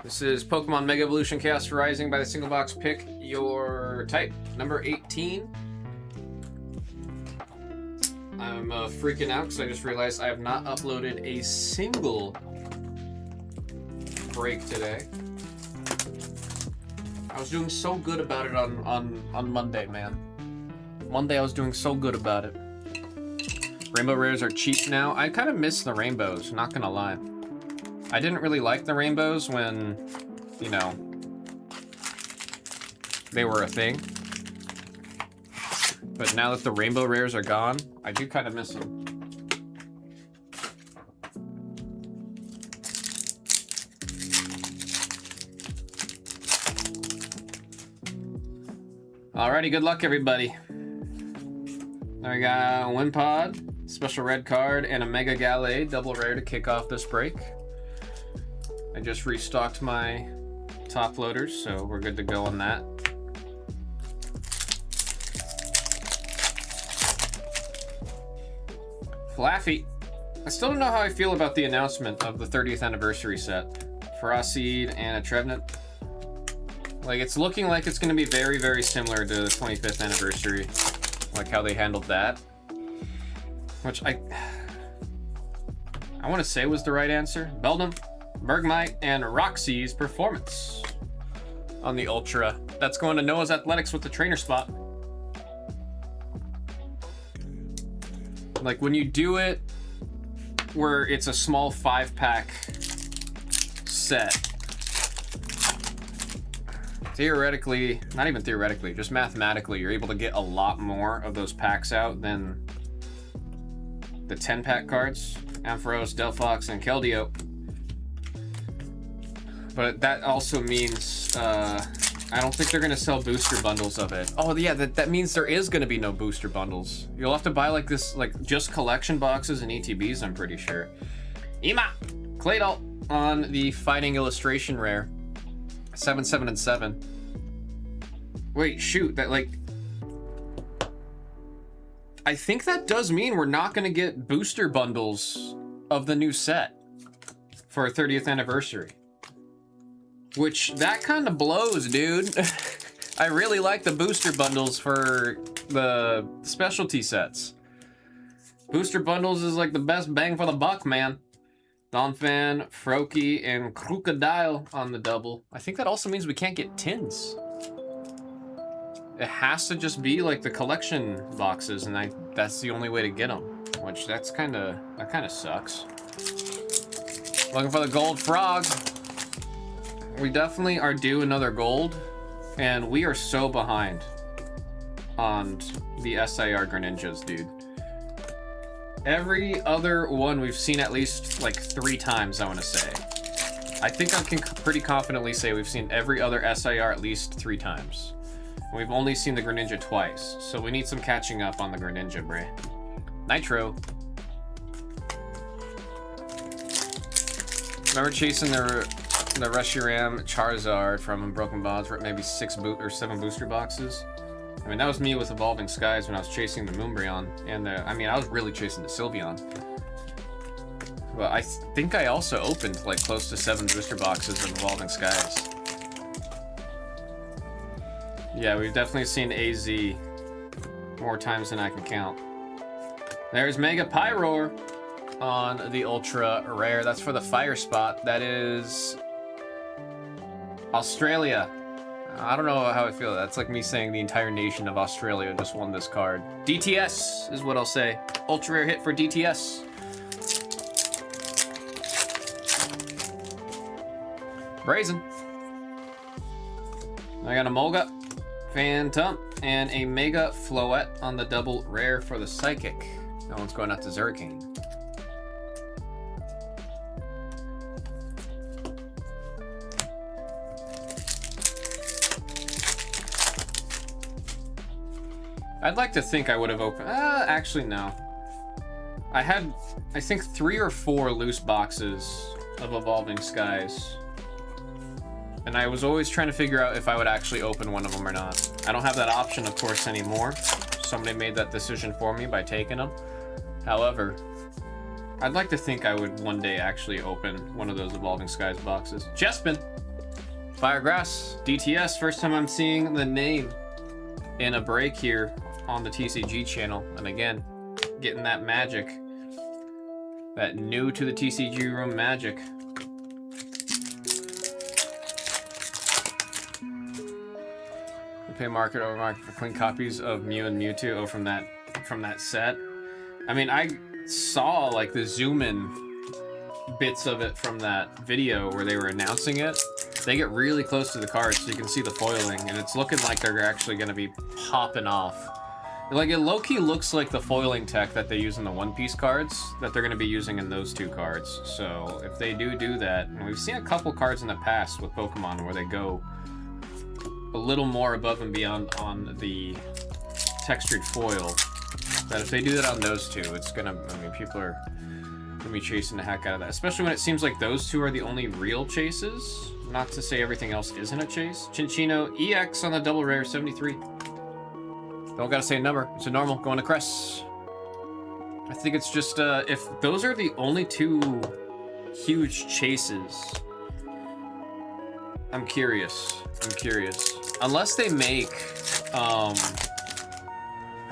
This is Pokemon Mega Evolution Chaos Rising by the single box. Pick your type, number 18. I'm freaking out because I just realized I have not uploaded a single break today. I was doing so good about it on Monday, man. Monday I was doing so good about it. Rainbow rares are cheap now. I kind of miss the rainbows, not gonna lie. I didn't really like the rainbows when, you know, they were a thing. But now that the rainbow rares are gone, I do kind of miss them. Alrighty, good luck everybody. There we got a Wimpod, special red card, and a Mega Gallade, double rare to kick off this break. I just restocked my top loaders, so we're good to go on that. Flaffy. I still don't know how I feel about the announcement of the 30th anniversary set. Ferocity and a Trevenant. Like, it's looking like it's going to be very, very similar to the 25th anniversary. Like how they handled that. Which I want to say was the right answer. Beldum, Bergmite, and Roxy's Performance on the Ultra. That's going to Noah's Athletics with the trainer spot. Like when you do it where it's a small 5-pack set, theoretically, not even theoretically, just mathematically, you're able to get a lot more of those packs out than the 10-pack cards. Ampharos, Delphox, and Keldeo. But that also means I don't think they're going to sell booster bundles of it. Oh yeah, that means there is going to be no booster bundles. You'll have to buy like this, like just collection boxes and ETBs, I'm pretty sure. Ema! Claydol on the Fighting Illustration rare. 7, 7, and 7. Wait, shoot, that like... I think that does mean we're not going to get booster bundles of the new set for our 30th anniversary. Which, that kind of blows, dude. I really like the booster bundles for the specialty sets. Booster bundles is like the best bang for the buck, man. Donphan, Froakie, and Crocodile on the double. I think that also means we can't get tins. It has to just be like the collection boxes, and that's the only way to get them. Which that kind of sucks. Looking for the gold frog. We definitely are due another gold, and we are so behind on the SIR Greninjas, dude. Every other one we've seen at least like 3 times, I want to say. I think I can pretty confidently say we've seen every other SIR at least 3 times. We've only seen the Greninja twice, so we need some catching up on the Greninja, bre. Nitro. Remember chasing the Reshiram Charizard from Unbroken Bonds for maybe 7 booster boxes? I mean, that was me with Evolving Skies when I was chasing the Moonbreon, and I mean, I was really chasing the Sylveon. But I think I also opened like close to 7 booster boxes of Evolving Skies. Yeah, we've definitely seen AZ more times than I can count. There's Mega Pyroar on the Ultra Rare. That's for the Fire spot. That is Australia. I don't know how I feel. That's like me saying the entire nation of Australia just won this card. DTS is what I'll say. Ultra rare hit for DTS. Brazen. I got a Molga, Phantom, and a Mega Floette on the double rare for the Psychic. That one's going out to Zerking. I'd like to think I would have opened... actually, no. I had, I think, 3 or 4 loose boxes of Evolving Skies. And I was always trying to figure out if I would actually open one of them or not. I don't have that option, of course, anymore. Somebody made that decision for me by taking them. However, I'd like to think I would one day actually open one of those Evolving Skies boxes. Chespin! Firegrass, DTS, first time I'm seeing the name in a break here on the TCG channel. And again, getting that magic. That new to the TCG room magic. We pay market over market for clean copies of Mew and Mewtwo. Oh, from that set. I mean, I saw like the zoom in bits of it from that video where they were announcing it. They get really close to the cards so you can see the foiling, and it's looking like they're actually going to be popping off. Like, it low-key looks like the foiling tech that they use in the One Piece cards that they're going to be using in those two cards. So if they do that, and we've seen a couple cards in the past with Pokemon where they go a little more above and beyond on the textured foil, that if they do that on those two, it's going to, I mean, people are going to be chasing the heck out of that. Especially when it seems like those two are the only real chases. Not to say everything else isn't a chase. Chinchino EX on the double rare, 73. Don't gotta say a number. It's a normal. Going to Cress. I think it's just, if those are the only two huge chases, I'm curious. Unless they make, I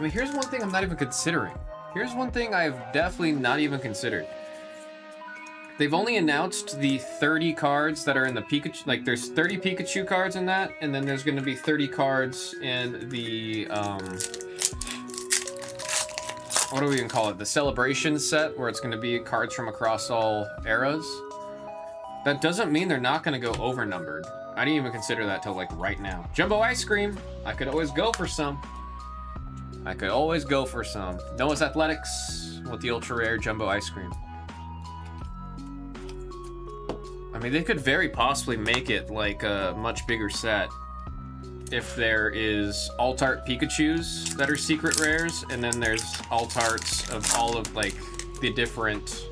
mean, here's one thing I'm not even considering. Here's one thing I've definitely not even considered. They've only announced the 30 cards that are in the Pikachu, like there's 30 Pikachu cards in that, and then there's gonna be 30 cards in the, what do we even call it? The Celebration set, where it's gonna be cards from across all eras. That doesn't mean they're not gonna go over-numbered. I didn't even consider that till like right now. Jumbo Ice Cream, I could always go for some. Noah's Athletics with the ultra rare Jumbo Ice Cream. I mean, they could very possibly make it like a much bigger set if there is alt-art Pikachus that are secret rares, and then there's alt-arts of all of like the different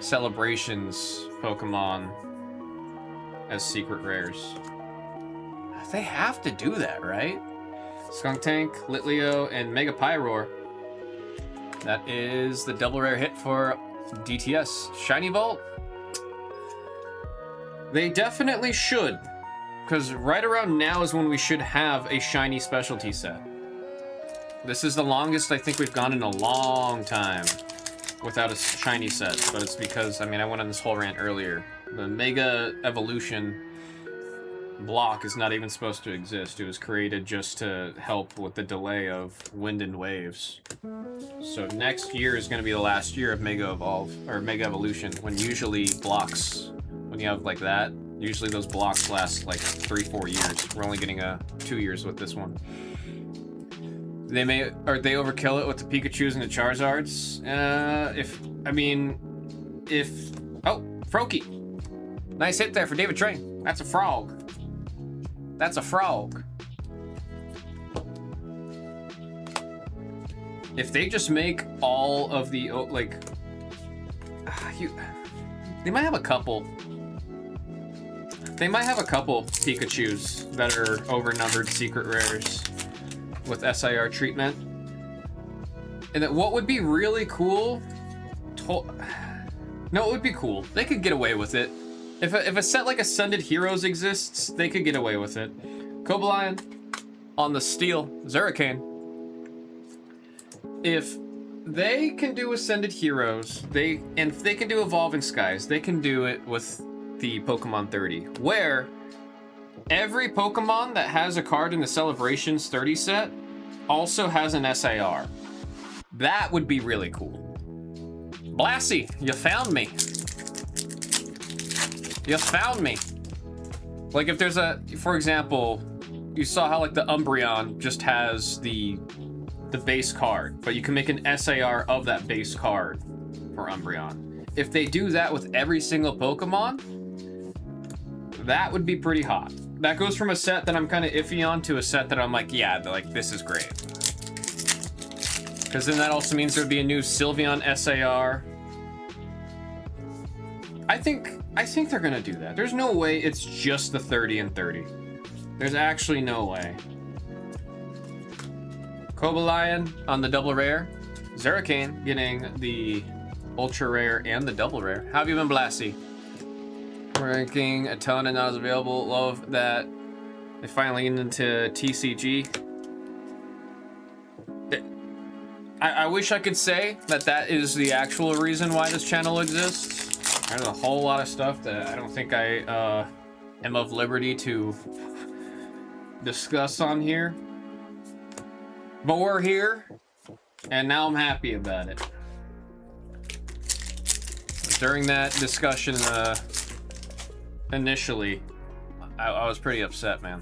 Celebrations Pokemon as secret rares. They have to do that, right? Skuntank, Litleo, and Mega Pyroar. That is the double rare hit for DTS. Shiny Vault. They definitely should, because right around now is when we should have a shiny specialty set. This is the longest I think we've gone in a long time without a shiny set, but it's because, I mean, I went on this whole rant earlier. The Mega Evolution block is not even supposed to exist. It was created just to help with the delay of Wind and Waves. So next year is going to be the last year of Mega Evolve, or Mega Evolution, when usually blocks, when you have like that, usually those blocks last like 3-4 years. We're only getting 2 years with this one. They may, or they overkill it with the Pikachus and the Charizards. Oh, Froakie. Nice hit there for David Train. That's a frog. That's a frog. If they just make all of the, like, they might have a couple. They might have a couple Pikachus that are overnumbered secret rares with SIR treatment. And that what would be really cool, no, it would be cool. They could get away with it. If a set like Ascended Heroes exists, they could get away with it. Cobalion on the Steel Zurricane. If they can do Ascended Heroes, and if they can do Evolving Skies, they can do it with the Pokemon 30, where every Pokemon that has a card in the Celebrations 30 set also has an SIR. That would be really cool. Blassie, you found me. You found me. Like if there's for example, you saw how like the Umbreon just has the base card, but you can make an SIR of that base card for Umbreon. If they do that with every single Pokemon, that would be pretty hot. That goes from a set that I'm kind of iffy on to a set that I'm like, yeah, like this is great. Because then that also means there'd be a new Sylveon SIR. I think they're gonna do that. There's no way it's just the 30 and 30. There's actually no way. Cobalion on the double rare. Zurricane getting the ultra rare and the double rare. How have you been, Blassie? Ranking a ton and not as available. Love that they finally leaned into TCG. I wish I could say that that is the actual reason why this channel exists. There's a whole lot of stuff that I don't think I am of liberty to discuss on here. But we're here, and now I'm happy about it. During that discussion, initially, I was pretty upset, man.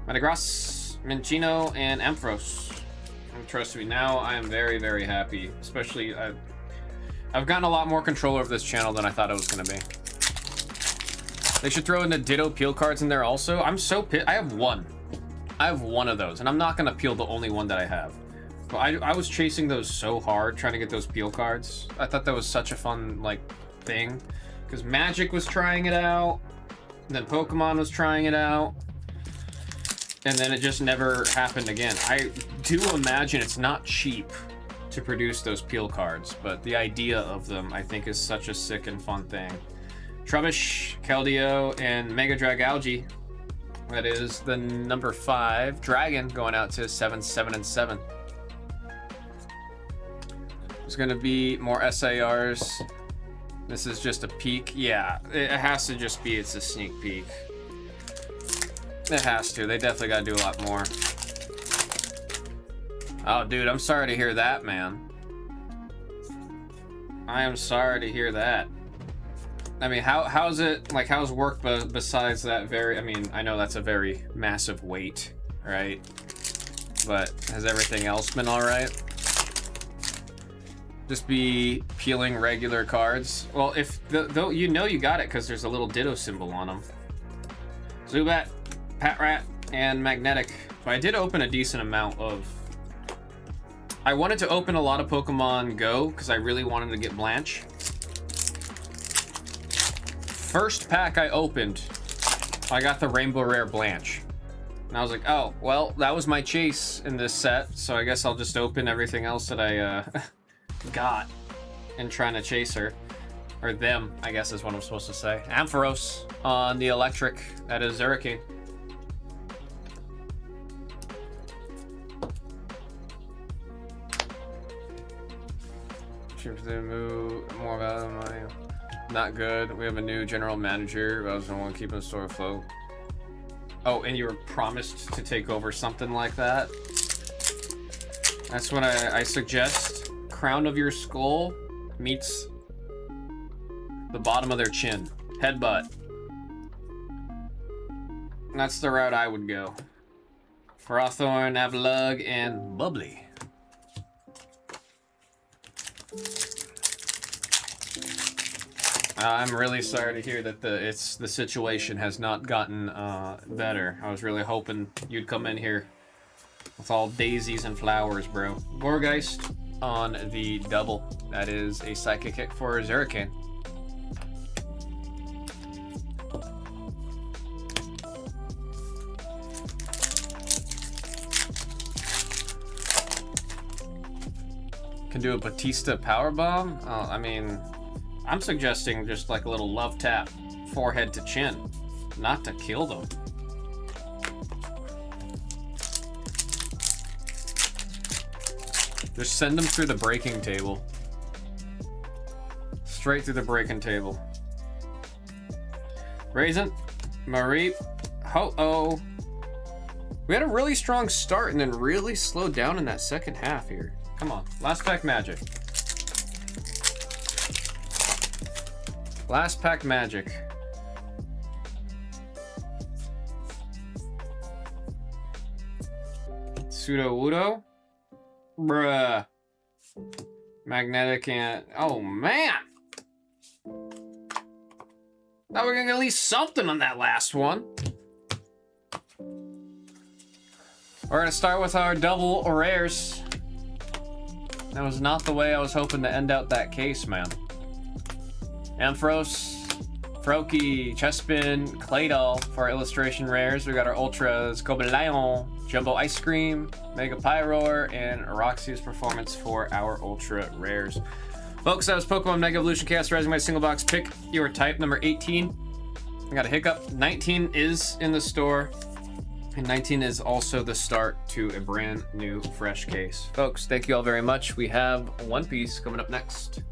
Metagross, Minccino, and Ampharos. Trust me, now I am very, very happy. Especially, I've gotten a lot more control over this channel than I thought it was going to be. They should throw in the Ditto peel cards in there also. I'm so pissed. I have one. I have one of those, and I'm not going to peel the only one that I have. But I was chasing those so hard, trying to get those peel cards. I thought that was such a fun, like, thing. Because Magic was trying it out, and then Pokemon was trying it out. And then it just never happened again. I do imagine it's not cheap to produce those peel cards, but the idea of them, I think, is such a sick and fun thing. Trubbish, Keldeo, and Mega Dragalge. That is the number 5 Dragon going out to 7, 7, and 7. There's going to be more SARs. This is just a peek. Yeah, it has to just be, it's a sneak peek. It has to. They definitely got to do a lot more. Oh, dude, I'm sorry to hear that, man. I am sorry to hear that. I mean, how's it, like, how's work besides that very, I mean, I know that's a very massive weight, right? But has everything else been all right? Just be peeling regular cards. Well, if, though you know you got it because there's a little Ditto symbol on them. Zubat, Patrat, and Magnetic. But I did open a decent amount of... I wanted to open a lot of Pokemon Go because I really wanted to get Blanche. First pack I opened, I got the Rainbow Rare Blanche. And I was like, oh, well, that was my chase in this set, so I guess I'll just open everything else that I got in trying to chase her. Or them, I guess is what I'm supposed to say. Ampharos on the electric, that is Zurricane. Move more value than money. Not good. We have a new general manager. I was the one keeping the store afloat. Oh, and you were promised to take over something like that. That's what I suggest. Crown of your skull meets the bottom of their chin. Headbutt. That's the route I would go. Ferrothorn, Avalugg, and Bubbly. I'm really sorry to hear that the situation has not gotten better. I was really hoping you'd come in here with all daisies and flowers, bro. Gourgeist on the double. That is a Psychic Kick for Zurricane. Can do a Batista Power Bomb? I mean, I'm suggesting just like a little love tap, forehead to chin, not to kill them. Just send them through the breaking table. Straight through the breaking table. Raisin, Mareep, Ho-Oh. We had a really strong start and then really slowed down in that second half here. Come on, last pack magic. Last pack magic. Sudowoodo. Bruh. Magnetic and... Oh, man! Now we're gonna get at least something on that last one. We're gonna start with our double rares. That was not the way I was hoping to end out that case, man. Ampharos, Froakie, Chespin, Claydol for our illustration rares. We got our Ultras, Cobalion, Jumbo Ice Cream, Mega Pyroar, and Roxy's Performance for our Ultra rares. Folks, that was Pokemon Mega Evolution Chaos Rising, my single box. Pick your type, number 18. I got a hiccup. 19 is in the store. And 19 is also the start to a brand new fresh case. Folks, thank you all very much. We have One Piece coming up next.